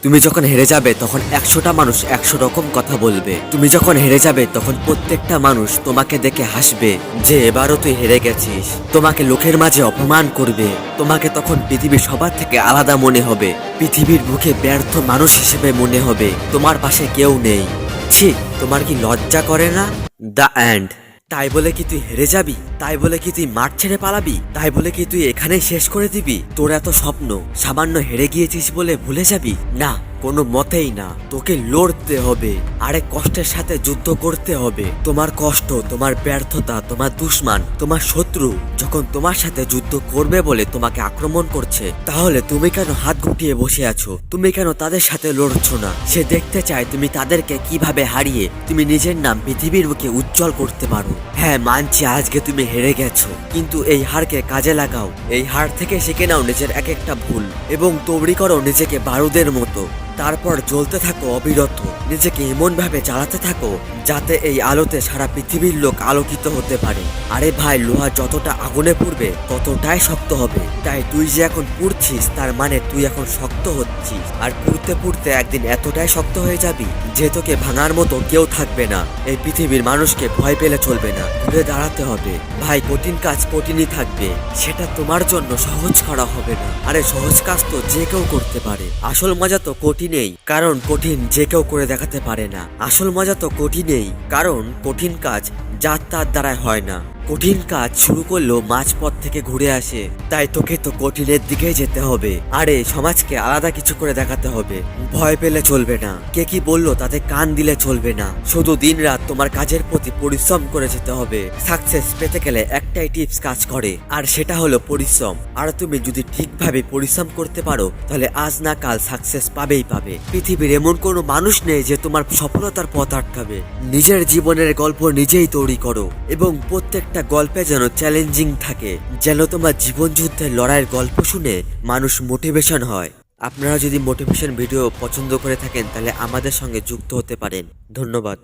তুমি যখন হেরে যাবে তখন 100টা মানুষ 100 রকম কথা বলবে। তুমি যখন হেরে যাবে তখন প্রত্যেকটা মানুষ তোমাকে দেখে হাসবে যে এবারও তুই হেরে গেছিস। তোমাকে লোকের মাঝে অপমান করবে। তোমাকে তখন পৃথিবীর সবার থেকে আলাদা মনে হবে। পৃথিবীর বুকে ব্যর্থ মানুষ হিসেবে মনে হবে। তোমার পাশে কেউ নেই। ছি, তোমার কি লজ্জা করে না? The end. তাই বলে কি তুই হেরে যাবি? তাই বলে কি তুই মাঠ ছেড়ে পালাবি? তাই বলে কি তুই এখানেই শেষ করে দিবি? তোর এত স্বপ্ন সামান্য হেরে গিয়েছিস বলে ভুলে যাবি? না, কোনো মতেই না। তোকে লড়তে হবে, আরে কষ্টের সাথে যুদ্ধ করতে হবে। তোমার কষ্ট, তোমার ব্যর্থতা, তোমার দুশ্মন, তোমার শত্রু যখন তোমার সাথে যুদ্ধ করবে বলে তোমাকে আক্রমণ করছে, তাহলে তুমি কেন হাত গুটিয়ে বসে আছো? তুমি কেন তাদের সাথে লড়ছো না? সে দেখতে চায় তুমি তাদেরকে কিভাবে হারিয়ে তুমি নিজের নাম পৃথিবীর বুকে উজ্জ্বল করতে পারো। হ্যাঁ, মানছি আজকে তুমি হেরে গেছো, কিন্তু এই হারকে কাজে লাগাও। এই হার থেকে শিখে নাও নিজের এক একটা ভুল এবং তৈরি করো নিজেকে বারুদের মতো। তারপর জ্বলতে থাকো অবিরত। নিজেকে এমন ভাবে জ্বালাতে থাকো যাতে এই আলোতে সারা পৃথিবীর লোক আলোকিত হতে পারে। আরে ভাই, লোহা যতটা আগুনে পুড়বে ততটাই শক্ত হবে। তাই তুই যে এখন পুড়ছিস তার মানে তুই এখন শক্ত হচ্ছিস। আর পুড়তে পুড়তে একদিন এতটাই শক্ত হয়ে যাবি যে তোকে ভাঙার মতো কেউ থাকবে না। এই পৃথিবীর মানুষকে ভয় পেলে চলবে না, ঘুরে দাঁড়াতে হবে। ভাই, কঠিন কাজ কঠিনই থাকবে, সেটা তোমার জন্য সহজ করা হবে না। আরে সহজ কাজ তো যে কেউ করতে পারে। আসল মজা তো কঠিনেই, কারণ কঠিন যে কেউ করে দেখাতে পারে না। আসল মজা তো কঠিনেই, কারণ কঠিন কাজ যার তার দ্বারাই হয় না। কঠিন কাজ শুরু করলেও মাঝপথ থেকে ঘুরে আসে। তাই তোকে তো কঠিনের দিকেই যেতে হবে। আরে সমাজকে আলাদা কিছু করে দেখাতে হবে। ভয় পেলে চলবে না। কে কি বললো তাতে কান দিলে চলবে না। শুধু দিনরাত তোমার কাজের প্রতি পরিশ্রম করে যেতে হবে। সাকসেস পেতে গেলে একটাই টিপস কাজ করে, আর সেটা হলো পরিশ্রম। আর তুমি যদি ঠিকভাবে পরিশ্রম করতে পারো তাহলে আজ না কাল সাকসেস পাবেই পাবে। পৃথিবীর এমন কোনো মানুষ নেই যে তোমার সফলতার পথ আটকাবে। নিজের জীবনের গল্প নিজেই তৈরি করো এবং প্রত্যেকটা গল্পে যেন চ্যালেঞ্জিং থাকে, যেন তোমার জীবন যুদ্ধের লড়াইয়ের গল্প শুনে মানুষ মোটিভেশন হয়। আপনারা যদি মোটিভেশন ভিডিও পছন্দ করে থাকেন তাহলে আমাদের সঙ্গে যুক্ত হতে পারেন। ধন্যবাদ।